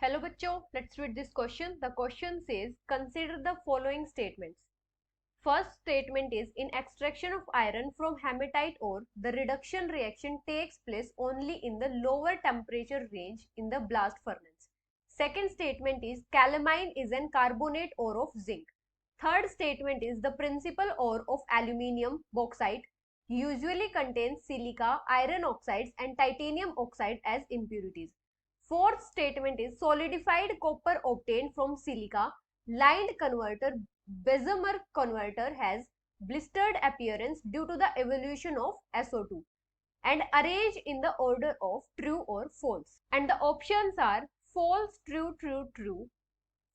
Hello bachcho, let's read this question. The question says, consider the following statements. First statement is, in extraction of iron from hematite ore, the reduction reaction takes place only in the lower temperature range in the blast furnace. Second statement is, calamine is an carbonate ore of zinc. Third statement is, the principal ore of aluminium bauxite usually contains silica, iron oxides and titanium oxide as impurities. Fourth statement is, solidified copper obtained from silica, lined converter, Bessemer converter has blistered appearance due to the evolution of SO2 and arranged in the order of true or false. And the options are false, true, true, true,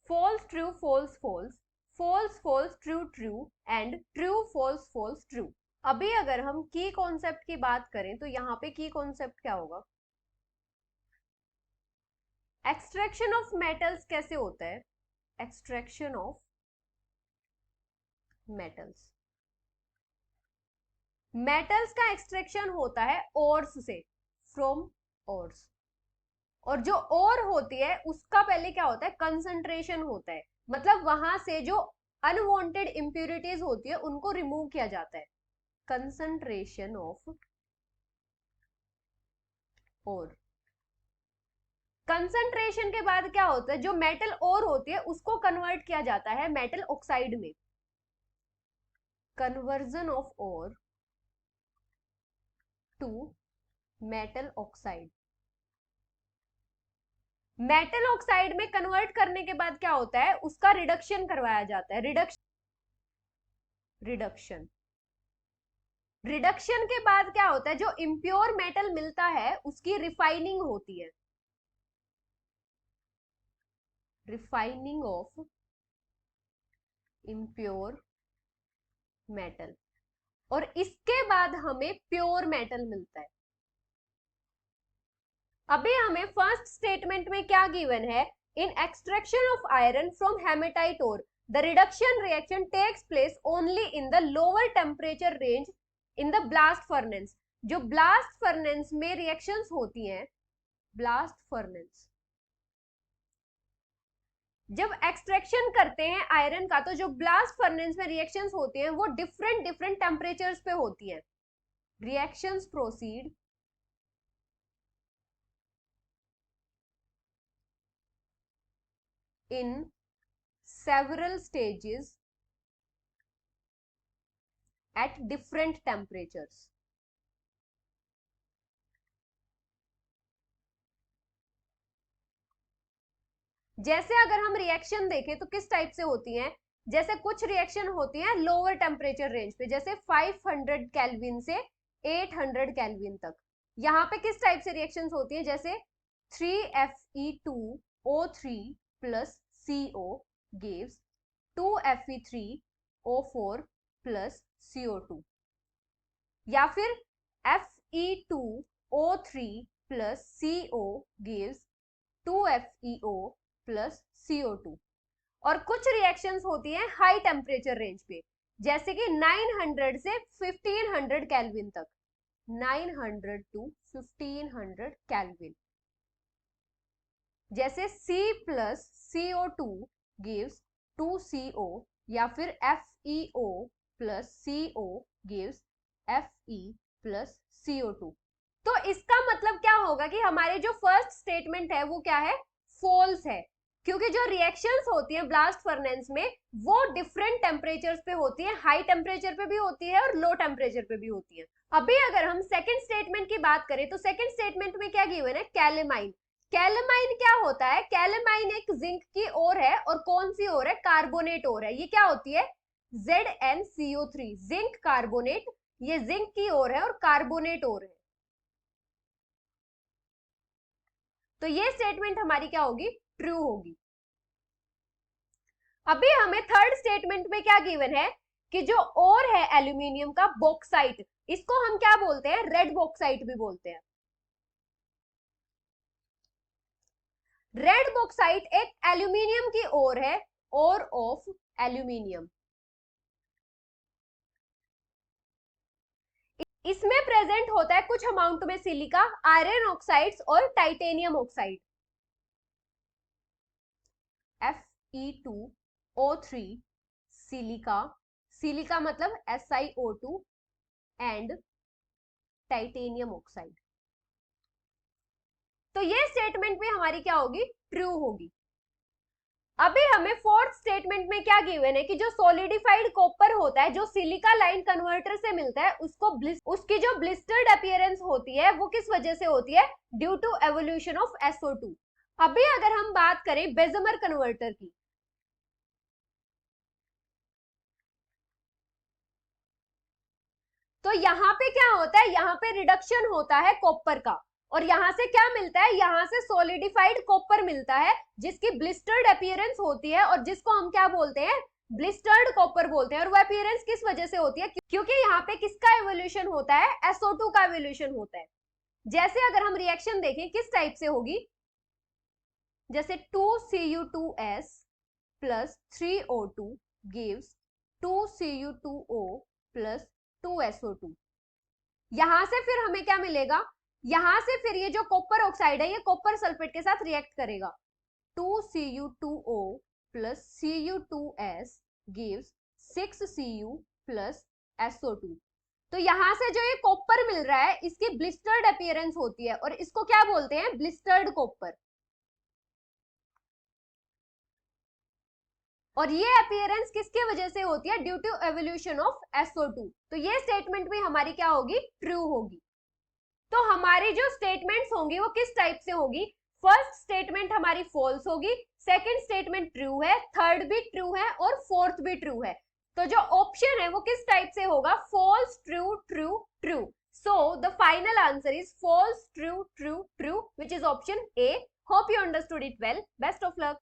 false, true, false, false, false, false, true, true and true, false, false, true. अभी अगर हम की concept की बात करें तो यहाँ पे की कॉन्सेप्ट क्या होगा? एक्सट्रैक्शन ऑफ मेटल्स कैसे होता है? एक्सट्रैक्शन ऑफ मेटल्स, मेटल्स का एक्सट्रैक्शन होता है ओर्स से, फ्रॉम ओर्स, और जो ओर होती है उसका पहले क्या होता है? कंसंट्रेशन होता है, मतलब वहां से जो अनवांटेड इंप्यूरिटीज होती है उनको रिमूव किया जाता है. Concentration of ore. कंसंट्रेशन के बाद क्या होता है? जो मेटल ओर होती है उसको कन्वर्ट किया जाता है मेटल ऑक्साइड में. Conversion of ore to metal oxide. Metal oxide में कन्वर्ट करने के बाद क्या होता है? उसका रिडक्शन करवाया जाता है. रिडक्शन रिडक्शन के बाद क्या होता है? जो इम्प्योर मेटल मिलता है उसकी रिफाइनिंग होती है. रिफाइनिंग ऑफ इम्प्योर मेटल, और इसके बाद हमें प्योर मेटल मिलता है. अभी हमें फर्स्ट स्टेटमेंट में क्या गिवन है? In extraction of iron from hematite ore the reduction reaction takes place only in the lower temperature range in the blast furnace. जो ब्लास्ट फर्नेस में रिएक्शंस होती हैं, ब्लास्ट फर्नेस जब एक्सट्रैक्शन करते हैं आयरन का, तो जो ब्लास्ट फर्नेस में रिएक्शंस होती हैं वो डिफरेंट डिफरेंट टेम्परेचर्स पे होती हैं. Reactions proceed in several stages at different temperatures. जैसे अगर हम रिएक्शन देखें तो किस टाइप से होती हैं? जैसे कुछ रिएक्शन होती हैं लोअर टेम्परेचर रेंज पे, जैसे 500 केल्विन से 800 केल्विन तक. यहाँ पे किस टाइप से रिएक्शंस होती हैं? जैसे 3Fe2O3 plus CO gives 2Fe3O4 plus CO2, या फिर Fe2O3 plus CO gives 2FeO plus CO2. और कुछ रिएक्शंस होती हैं हाई टेम्परेचर रेंज पे, जैसे कि 900 से 1500 केल्विन तक. 900 to 1500 केल्विन, जैसे C plus CO2 gives 2CO, या फिर FeO plus CO gives Fe plus CO2. तो इसका मतलब क्या होगा कि हमारे जो फर्स्ट स्टेटमेंट है वो क्या है? फॉल्स है, क्योंकि जो रिएक्शंस होती हैं ब्लास्ट फर्नेस में वो डिफरेंट टेम्परेचर्स पे होती है, हाई टेम्परेचर पे भी होती है और लो टेम्परेचर पे भी होती है. अभी अगर हम सेकंड स्टेटमेंट की बात करें तो सेकंड स्टेटमेंट में क्या गिवन है? कैलेमाइन. कैलेमाइन क्या होता है? कैलेमाइन एक जिंक की ओर है, और कौन सी ओर है? कार्बोनेट ओर है. ये क्या होती है? ZnCO3, zinc carbonate. ये जिंक की ओर है और कार्बोनेट ओर है. तो ये स्टेटमेंट हमारी क्या होगी? ट्रू होगी. अभी हमें थर्ड स्टेटमेंट में क्या गिवन है? कि जो ओर है एल्यूमिनियम का, बॉक्साइट, इसको हम क्या बोलते हैं? रेड बॉक्साइट भी बोलते हैं. रेड बॉक्साइट एक एल्यूमिनियम की ओर है, ओर ऑफ एल्यूमिनियम. इसमें प्रेजेंट होता है कुछ अमाउंट में सिलिका, आयरन ऑक्साइड्स और titanium oxide. E2O3 silica, silica मतलब SiO2 एंड टाइटेनियम ऑक्साइड। तो ये स्टेटमेंट भी हमारी क्या होगी, ट्रू होगी। अभी हमें फोर्थ स्टेटमेंट में क्या गिवन है कि जो सॉलिडिफाइड कॉपर होता है, जो सिलिका लाइन कन्वर्टर से मिलता है, उसकी जो ब्लिस्टर्ड अपीयरेंस होती है वो किस वजह से होती है, due to evolution of SO2। अभी अगर हम बात करें बेजमर कन्वर्टर की, तो यहाँ पे क्या होता है, यहाँ पे रिडक्शन होता है कॉपर का, और यहां से क्या मिलता है, यहां से सॉलिडिफाइड कॉपर मिलता है जिसकी ब्लिस्टर्ड अपीयरेंस होती है, और जिसको हम क्या बोलते हैं, ब्लिस्टर्ड कॉपर बोलते हैं। और वो अपीयरेंस किस वजह से होती है, क्योंकि यहाँ पे किसका एवोल्यूशन होता है, SO2 का एवोल्यूशन होता है। जैसे अगर हम रिएक्शन देखें किस टाइप से होगी, जैसे 2Cu2S plus 3O2 gives 2Cu2O plus 2SO2। यहां से फिर हमें क्या मिलेगा, यहां से फिर ये जो कॉपर ऑक्साइड है ये कॉपर सल्फेट के साथ रिएक्ट करेगा, 2Cu2O plus Cu2S gives 6Cu plus SO2। तो यहां से जो ये कॉपर मिल रहा है इसकी ब्लिस्टर्ड अपीयरेंस होती है, और इसको क्या बोलते हैं, ब्लिस्टर्ड कॉपर। और ये अपीयरेंस किसके वजह से होती है, due to evolution of SO2। तो ये स्टेटमेंट भी हमारी क्या होगी, ट्रू होगी। तो हमारी जो स्टेटमेंट्स होंगी वो किस टाइप से होगी, फर्स्ट स्टेटमेंट हमारी फॉल्स होगी, सेकंड स्टेटमेंट ट्रू है, थर्ड भी ट्रू है और फोर्थ भी ट्रू है। तो जो ऑप्शन है वो किस टाइप से होगा, false true true true. So the final answer is false true true true, which is option A. Hope you understood it well. Best of luck.